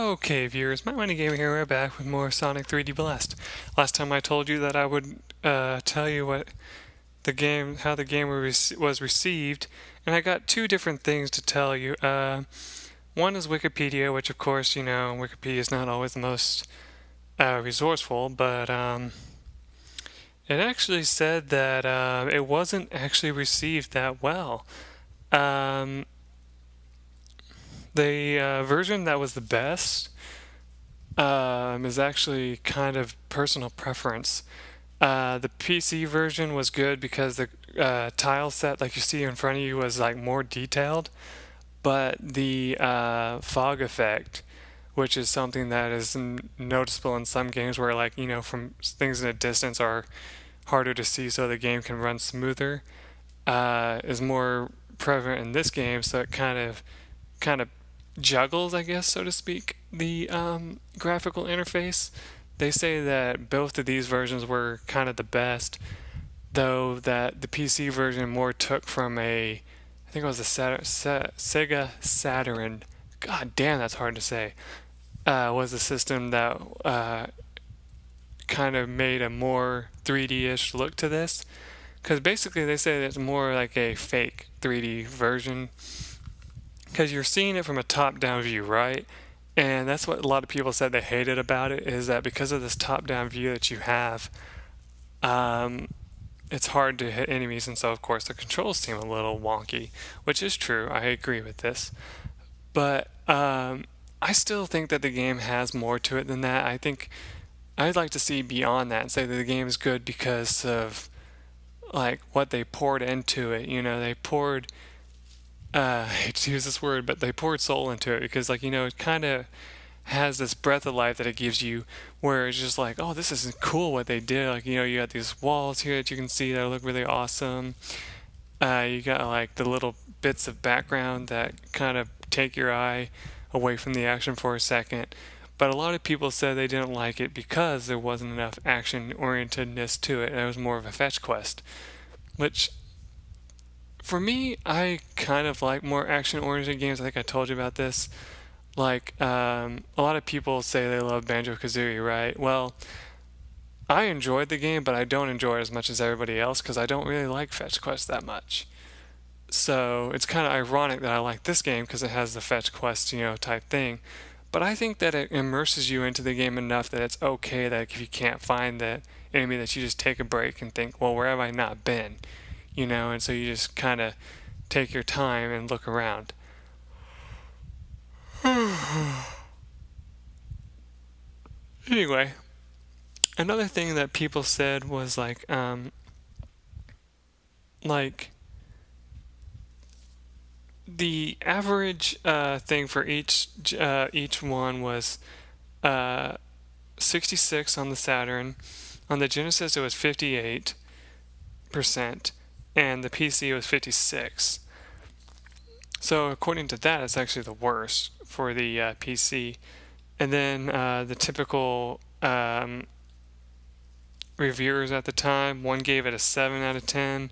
Okay, viewers, MikeMoneyGMR here. We're back with more Sonic 3D Blast. Last time I told you that I would tell you how the game was received, and I got two different things to tell you. One is Wikipedia, which of course, Wikipedia is not always the most resourceful, but it actually said that it wasn't actually received that well. The version that was the best is actually kind of personal preference. The PC version was good because the tile set, like you see in front of you, was like more detailed, but the fog effect, which is something that is noticeable in some games where, like, from things in a distance are harder to see so the game can run smoother, is more prevalent in this game, so it kind of juggles, I guess, so to speak, the graphical interface. They say that both of these versions were kind of the best, though that the PC version more took from I think it was a Sega Saturn. God damn, that's hard to say. Was a system that kind of made a more 3D-ish look to this. Because basically they say that it's more like a fake 3D version. Because you're seeing it from a top-down view, right? And that's what a lot of people said they hated about it, is that because of this top-down view that you have, it's hard to hit enemies, and so of course the controls seem a little wonky, which is true. I agree with this. But I still think that the game has more to it than that. I think I'd like to see beyond that and say that the game is good because of like what they poured into it. They poured I hate to use this word, but they poured soul into it because, like, it kind of has this breath of life that it gives you where it's just like, oh, this is cool what they did. Like, you got these walls here that you can see that look really awesome. You got, like, the little bits of background that kind of take your eye away from the action for a second. But a lot of people said they didn't like it because there wasn't enough action-orientedness to it. It was more of a fetch quest, which... For me, I kind of like more action-oriented games. I think I told you about this. Like, a lot of people say they love Banjo-Kazooie, right? Well, I enjoyed the game, but I don't enjoy it as much as everybody else because I don't really like fetch quests that much. So it's kind of ironic that I like this game because it has the fetch quest, type thing. But I think that it immerses you into the game enough that it's okay that if you can't find the enemy, that you just take a break and think, well, where have I not been? And so you just kind of take your time and look around. Anyway, another thing that people said was like the average thing for each one was 66 on the Saturn. On the Genesis, it was 58%. And the PC was 56. So according to that, it's actually the worst for the PC. And then the typical reviewers at the time, one gave it a 7 out of 10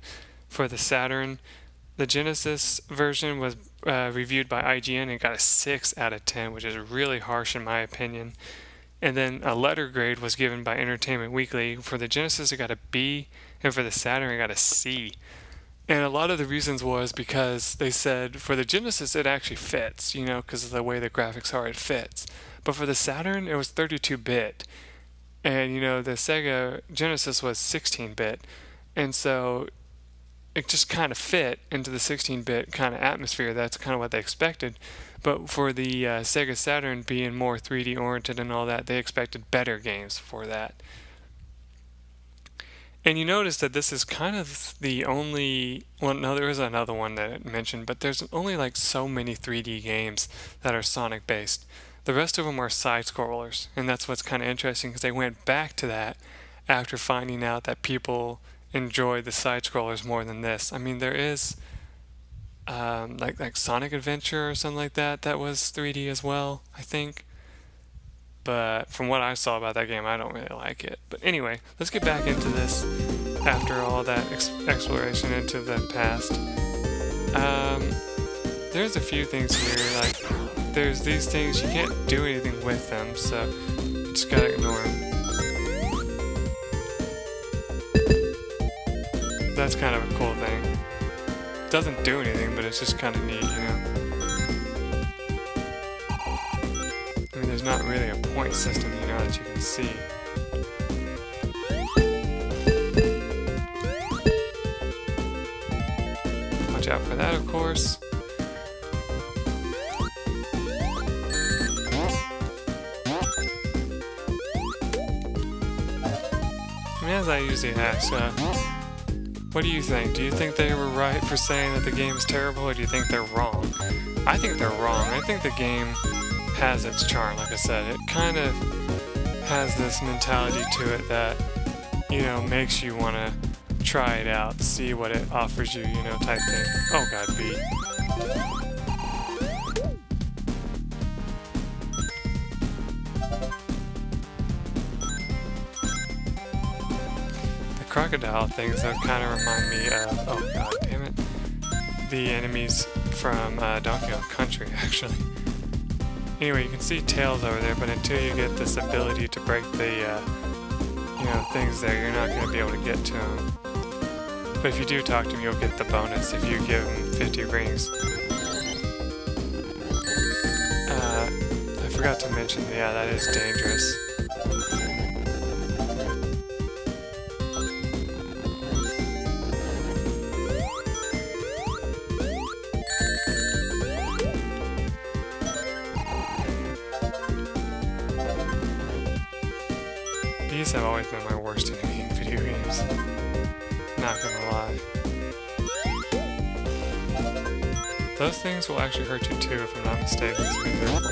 for the Saturn. The Genesis version was reviewed by IGN and got a 6 out of 10, which is really harsh in my opinion. And then a letter grade was given by Entertainment Weekly. For the Genesis, it got a B, and for the Saturn, it got a C. And a lot of the reasons was because they said for the Genesis, it actually fits, because of the way the graphics are, it fits. But for the Saturn, it was 32-bit. And, the Sega Genesis was 16-bit. And so it just kind of fit into the 16-bit kind of atmosphere. That's kind of what they expected. But for the Sega Saturn being more 3D oriented and all that, they expected better games for that. And you notice that this is kind of the only... Well, no, there is another one that it mentioned, but there's only like so many 3D games that are Sonic based. The rest of them are side-scrollers, and that's what's kind of interesting because they went back to that after finding out that people enjoy the side-scrollers more than this. I mean, there is... like Sonic Adventure or something like that was 3D as well, I think. But from what I saw about that game, I don't really like it. But anyway, let's get back into this after all that exploration into the past. There's a few things here, like there's these things, you can't do anything with them, so you just gotta ignore them. That's kind of a cool thing. It doesn't do anything, but it's just kind of neat, you know? I mean, there's not really a point system, you know, that you can see. Watch out for that, of course. I mean, as I usually ask, what do you think? Do you think they were right for saying that the game is terrible, or do you think they're wrong? I think they're wrong. I think the game has its charm, like I said. It kind of has this mentality to it that, you know, makes you want to try it out, see what it offers you, you know, type thing. Oh god, B. Crocodile things that kind of remind me of, oh god damn it, the enemies from Donkey Kong Country, actually. Anyway, you can see Tails over there, but until you get this ability to break the, you know, things there, you're not going to be able to get to them. But if you do talk to him, you'll get the bonus if you give him 50 rings. I forgot to mention, yeah, that is dangerous. These have always been my worst enemy in video games. Not gonna lie. Those things will actually hurt you too, if I'm not mistaken, so be careful.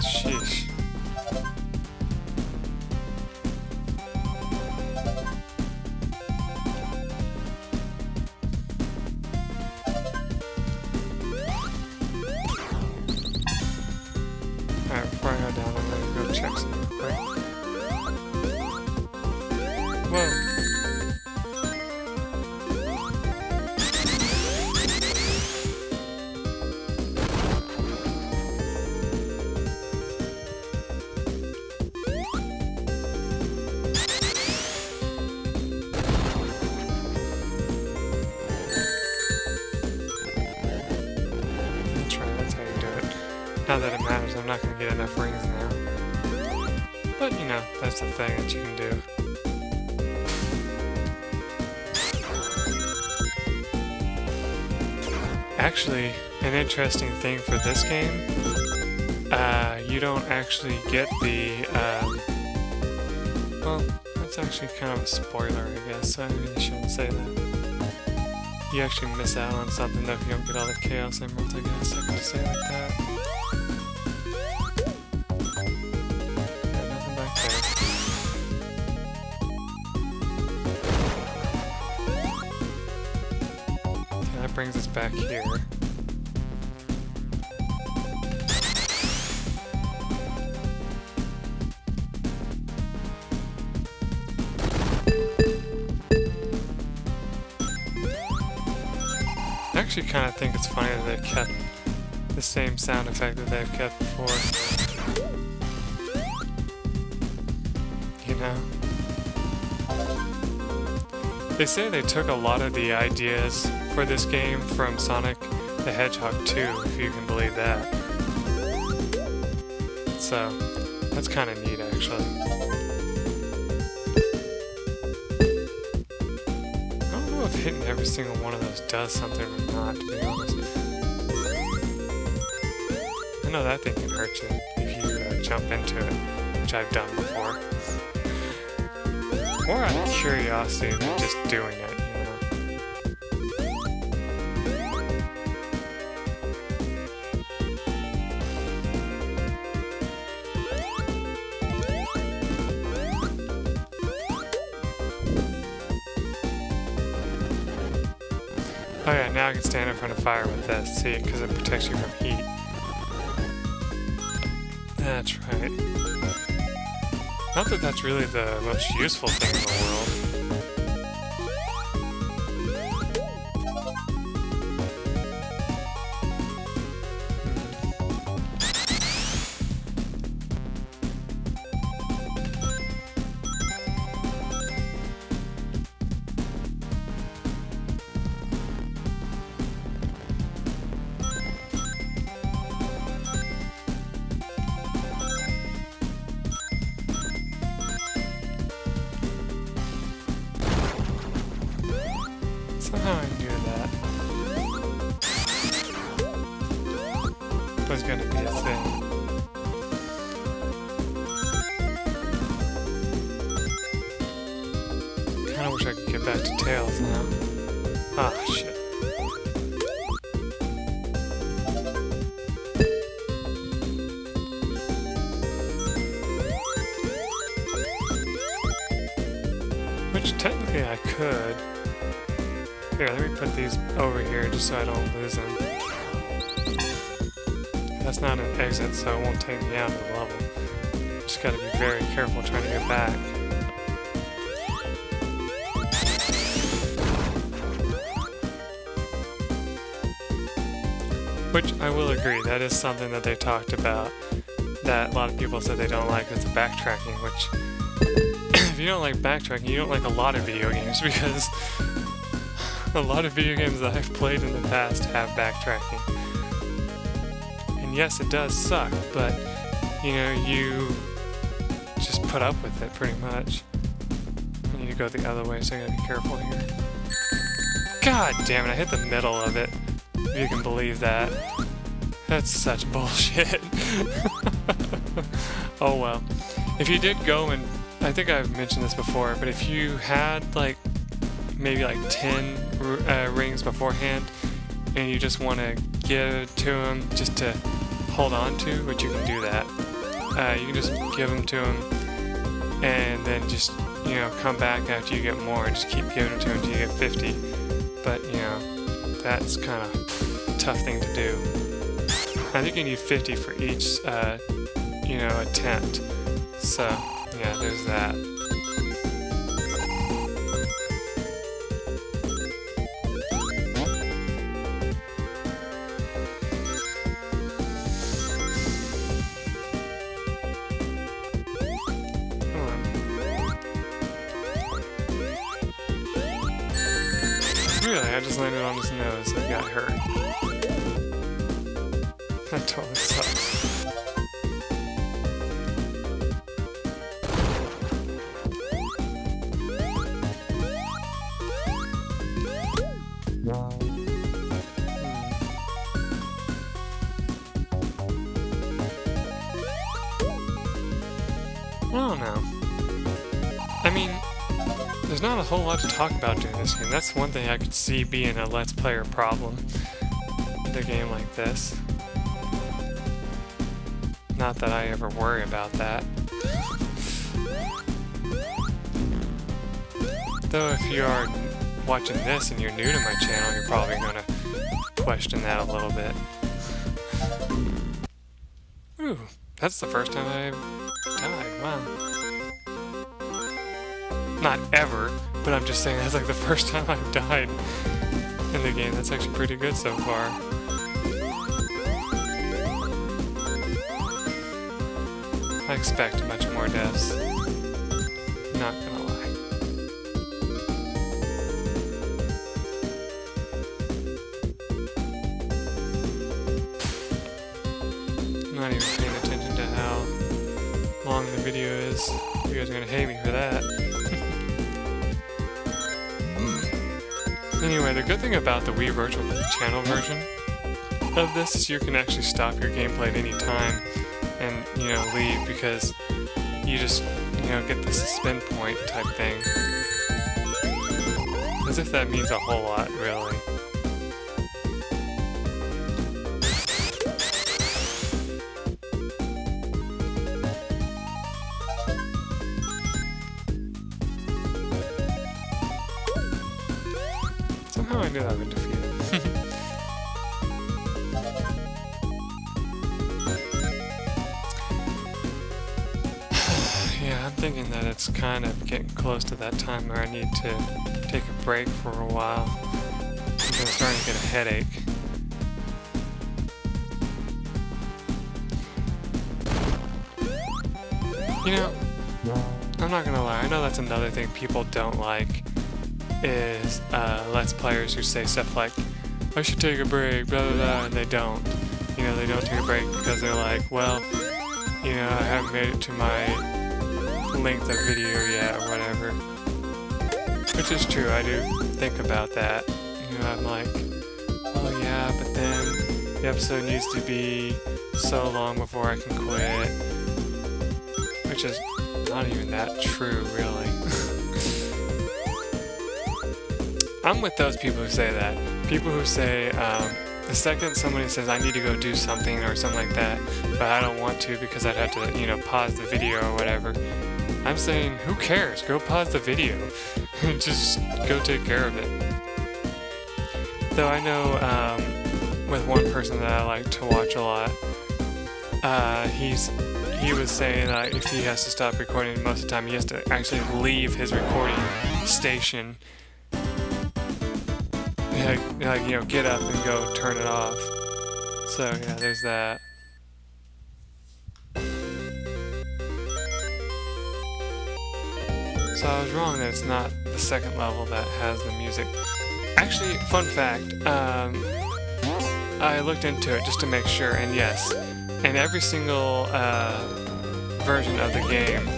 Sheesh. Alright, before I go down, I'm gonna go check something real quick. Whoa. Not that it matters, I'm not going to get enough rings now. But, you know, that's the thing that you can do. Actually, an interesting thing for this game, you don't actually get the, well, that's actually kind of a spoiler, I guess, so I really shouldn't say that. You actually miss out on something though if you don't get all the Chaos Emeralds, I guess I can just say it like that. Brings us back here. I actually kind of think it's funny that they've kept the same sound effect that they've kept before. You know? They say they took a lot of the ideas for this game from Sonic the Hedgehog 2, if you can believe that. So, that's kind of neat, actually. I don't know if hitting every single one of those does something or not, to be honest. I know that thing can hurt you if you jump into it, which I've done before. More out of curiosity than just doing it, you know. Oh yeah, now I can stand in front of fire with this, see, because it protects you from heat. That's right. Not that that's really the most useful thing in the world. Somehow I knew that was gonna be a thing. Kinda wish I could get back to Tails now. Ah, shit. Which technically I could. Here, let me put these over here just so I don't lose them. That's not an exit, so it won't take me out of the level. Just gotta be very careful trying to get back. Which, I will agree, that is something that they talked about, that a lot of people said they don't like, is the backtracking, which, if you don't like backtracking, you don't like a lot of video games, because a lot of video games that I've played in the past have backtracking. And yes, it does suck, but, you know, you just put up with it pretty much. I need to go the other way, so I gotta be careful here. God damn it, I hit the middle of it. If you can believe that. That's such bullshit. Oh well. If you did go and, I think I've mentioned this before, but if you had like maybe like 10 rings beforehand and you just want to give it to him just to hold on to, which you can do that. You can just give them to him and then just, you know, come back after you get more and just keep giving them to him until you get 50. But, you know, that's kind of a tough thing to do. I think you need 50 for each, you know, attempt. So, yeah, there's that. Really, I just landed on his nose and got hurt. That totally sucks. I don't know. I mean, there's not a whole lot to talk about during this game. That's one thing I could see being a Let's Player problem with a game like this. Not that I ever worry about that. Though if you are watching this and you're new to my channel, you're probably going to question that a little bit. Ooh, that's the first time I've died. Wow. Not ever, but I'm just saying that's like the first time I've died in the game. That's actually pretty good so far. I expect much more deaths. Not gonna lie. I'm not even paying attention to how long the video is. You guys are gonna hate me for that. Anyway, the good thing about the Wii Virtual Channel version of this is you can actually stop your gameplay at any time and, you know, leave, because you just, you know, get the suspend point type thing. As if that means a whole lot, really. Somehow I knew I would defeat him. Yeah, I'm thinking that it's kind of getting close to that time where I need to take a break for a while. I'm starting to get a headache. You know, I'm not gonna lie, I know that's another thing people don't like, is Let's Players who say stuff like, I should take a break, blah blah blah, and they don't. You know, they don't take a break because they're like, well, you know, I haven't made it to my length of video yet or whatever. Which is true, I do think about that. You know, I'm like, oh yeah, but then the episode needs to be so long before I can quit. Which is not even that true, really. I'm with those people who say that. People who say, the second somebody says I need to go do something or something like that, but I don't want to because I'd have to, you know, pause the video or whatever, I'm saying, who cares? Go pause the video. Just go take care of it. Though I know, with one person that I like to watch a lot, he was saying that if he has to stop recording most of the time, he has to actually leave his recording station. Like, you know, get up and go turn it off. So, yeah, there's that. So I was wrong that it's not the second level that has the music. Actually, fun fact, I looked into it just to make sure, and yes, in every single version of the game,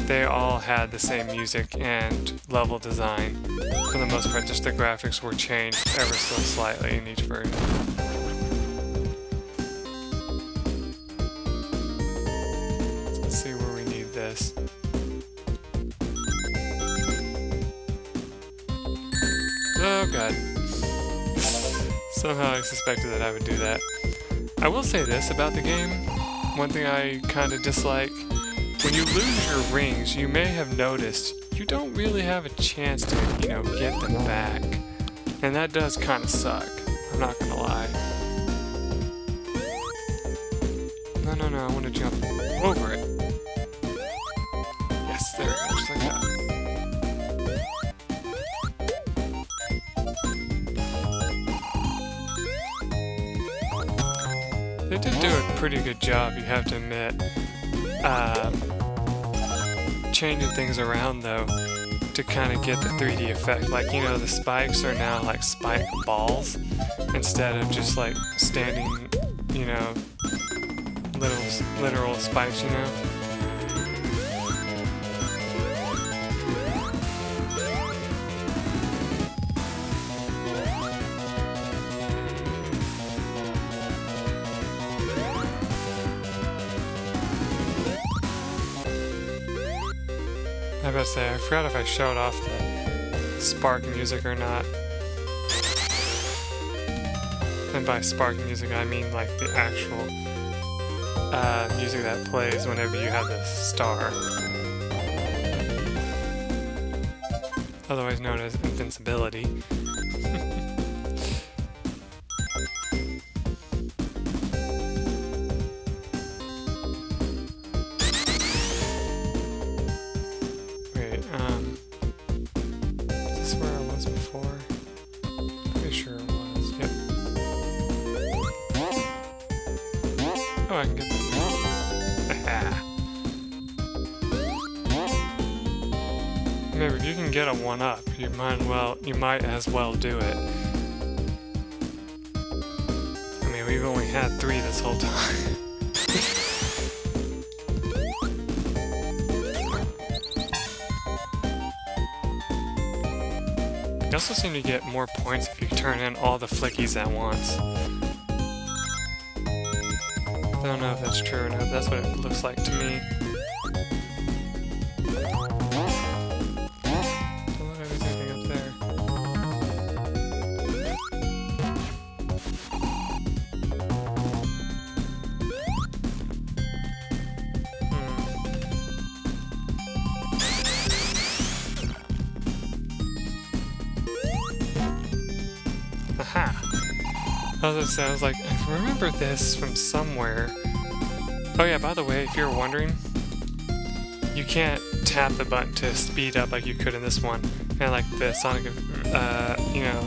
they all had the same music and level design. For the most part, just the graphics were changed ever so slightly in each version. Let's see where we need this. Oh god. Somehow I suspected that I would do that. I will say this about the game. One thing I kind of dislike. When you lose your rings, you may have noticed you don't really have a chance to, you know, get them back. And that does kind of suck. I'm not gonna lie. No, I want to jump over it. Yes, there we go, just like that. They did do a pretty good job, you have to admit. Changing things around though to kind of get the 3D effect. Like, you know, the spikes are now like spike balls instead of just like standing, you know, literal spikes, you know. I was about to say, I forgot if I showed off the spark music or not. And by spark music, I mean like the actual music that plays whenever you have the star. Otherwise known as invincibility. Is this where I was before? Pretty sure it was, yep. Oh, I can get that. Remember, if you can get a 1-up, you might as well do it. I mean, we've only had 3 this whole time. You also seem to get more points if you turn in all the flickies at once. I don't know if that's true or not, but that's what it looks like to me. Don't look like there's anything up there. Aha! I was gonna say, I was like, I remember this from somewhere. Oh yeah, by the way, if you're wondering, you can't tap the button to speed up like you could in this one. And like the Sonic, you know,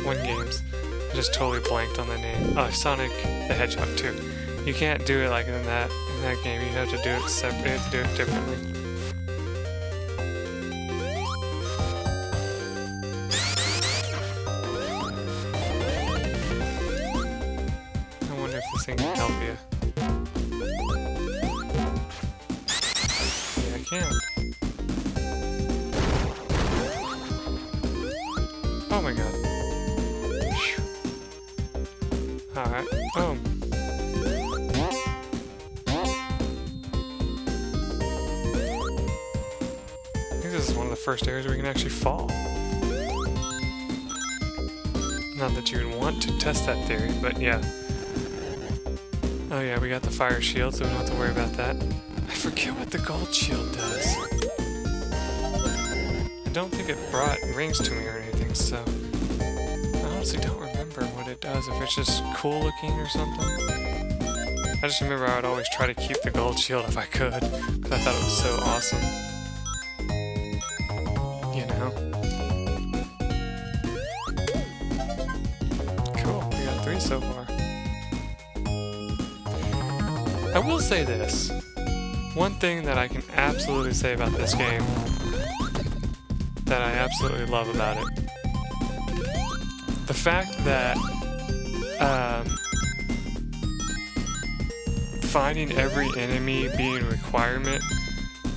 1 games. I just totally blanked on the name. Oh, Sonic the Hedgehog 2. You can't do it like in that game. You have to do it separate. You have to do it differently. I wonder if this thing can help you. Yeah, I can. Oh my god. Alright, boom. I think this is one of the first areas where we can actually fall. Not that you would want to test that theory, but yeah. Oh yeah, we got the fire shield, so we don't have to worry about that. I forget what the gold shield does. I don't think it brought rings to me or anything, so I honestly don't remember what it does, if it's just cool looking or something. I just remember I would always try to keep the gold shield if I could, because I thought it was so awesome. You know? Cool, we got 3 so far. I will say this. One thing that I can absolutely say about this game that I absolutely love about it. The fact that finding every enemy being a requirement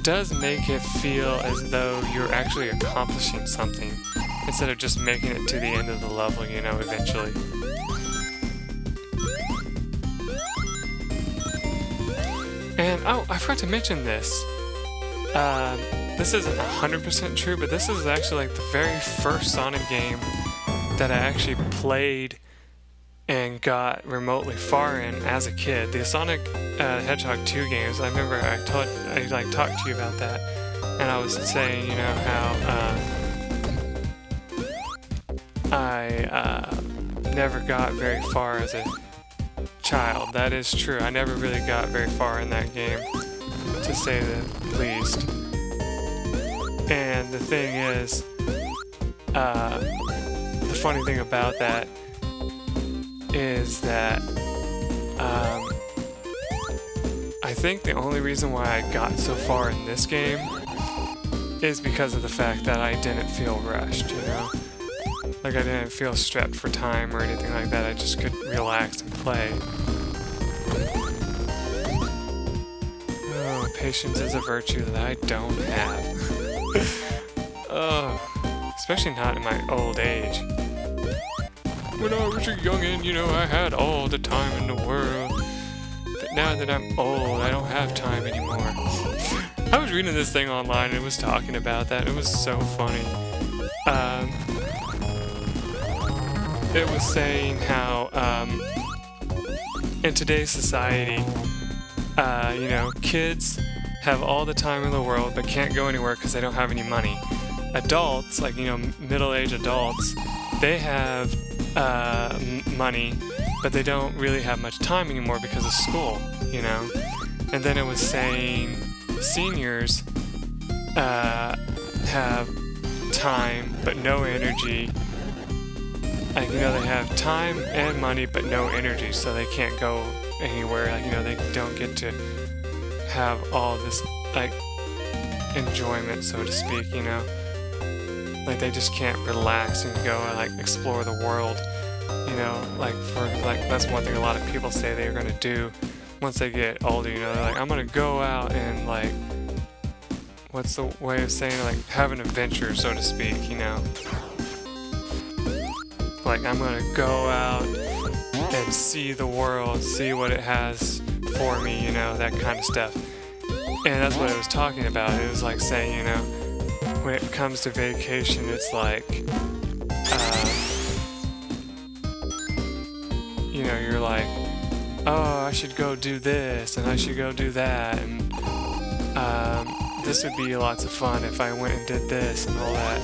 does make it feel as though you're actually accomplishing something instead of just making it to the end of the level, you know, eventually. And, oh, I forgot to mention this. This isn't 100% true, but this is actually like the very first Sonic game that I actually played and got remotely far in as a kid. The Sonic Hedgehog 2 games, I remember I talked to you about that, and I was saying, you know, how I never got very far as a child. That is true. I never really got very far in that game, to say the least. And the thing is, the funny thing about that is that I think the only reason why I got so far in this game is because of the fact that I didn't feel rushed, you know? Like, I didn't feel strapped for time or anything like that. I just could relax and play. Oh, patience is a virtue that I don't have. Oh, especially not in my old age. When I was a youngin', you know, I had all the time in the world. But now that I'm old, I don't have time anymore. I was reading this thing online and it was talking about that. It was so funny. It was saying how, in today's society, you know, kids have all the time in the world but can't go anywhere because they don't have any money. Adults, like, you know, middle-aged adults, they have money, but they don't really have much time anymore because of school, you know? And then it was saying seniors have time but no energy. Like, you know, they have time and money but no energy, so they can't go anywhere. Like, you know, they don't get to have all this, like, enjoyment, so to speak, you know? Like, they just can't relax and go and, like, explore the world, you know? Like, that's one thing a lot of people say they're gonna do once they get older, you know? They're like, I'm gonna go out and, like, what's the way of saying it? Like, have an adventure, so to speak, you know? Like, I'm gonna go out and see the world, see what it has for me, you know, that kind of stuff. And that's what it was talking about. It was like saying, you know, when it comes to vacation, it's like, you know, you're like, oh, I should go do this, and I should go do that, and this would be lots of fun if I went and did this and all that.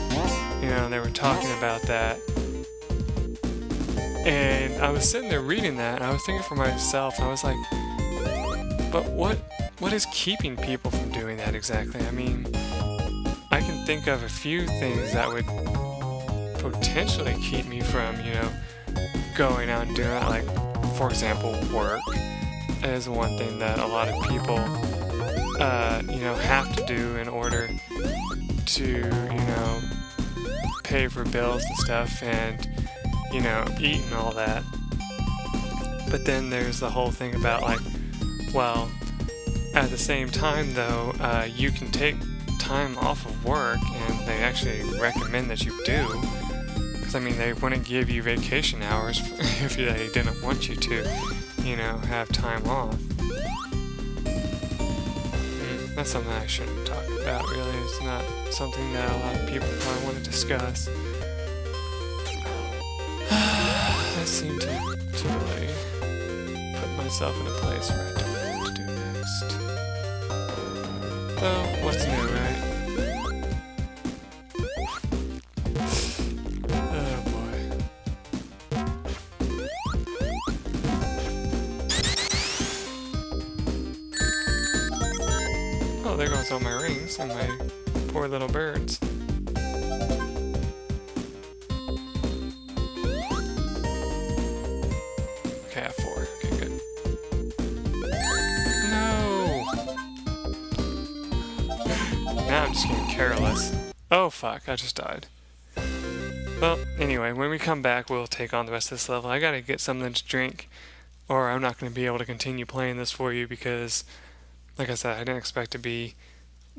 You know, and they were talking about that. And I was sitting there reading that, and I was thinking for myself, I was like, but what is keeping people from doing that exactly? I mean, I can think of a few things that would potentially keep me from, going out and doing that. Like, for example, work is one thing that a lot of people, have to do in order to, pay for bills and stuff and, eat and all that. But then there's the whole thing about like, well, at the same time though, you can take time off of work, and they actually recommend that you do. Because I mean, they wouldn't give you vacation hours if they didn't want you to, have time off. That's something I shouldn't talk about, really. It's not something that a lot of people probably want to discuss. I seem to really put myself in a place where I don't know what to do next. Well, what's new, right? Oh boy. Oh, there goes all my rings and my poor little birds. Okay, I have 4. Okay, good. No! Now I'm just getting careless. Oh fuck, I just died. Well, anyway, when we come back, we'll take on the rest of this level. I gotta get something to drink, or I'm not gonna be able to continue playing this for you because, like I said, I didn't expect to be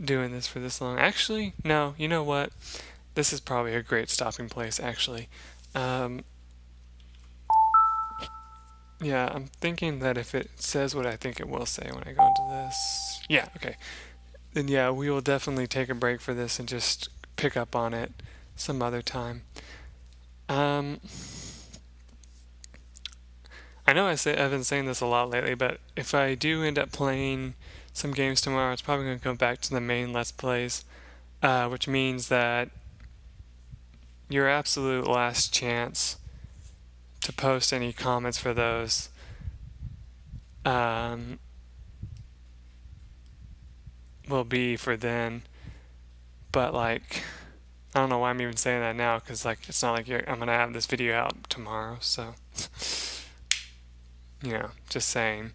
doing this for this long. Actually, no, you know what? This is probably a great stopping place, actually. Yeah, I'm thinking that if it says what I think it will say when I go into this... Yeah, okay. Then yeah, we will definitely take a break for this and just pick up on it some other time. I know I've been saying this a lot lately, but if I do end up playing some games tomorrow, it's probably going to go back to the main Let's Plays, which means that your absolute last chance to post any comments for those will be for then. But like, I don't know why I'm even saying that now, because like it's not like I'm gonna have this video out tomorrow, so just saying.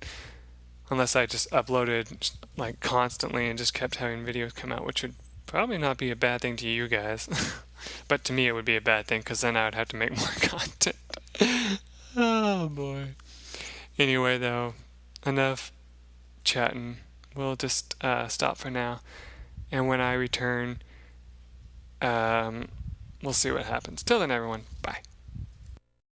Unless I just uploaded like constantly and just kept having videos come out, which would probably not be a bad thing to you guys. But to me it would be a bad thing, because then I would have to make more content. Oh boy. Anyway though, enough chatting. We'll just stop for now. And when I return, we'll see what happens. Till then everyone, bye.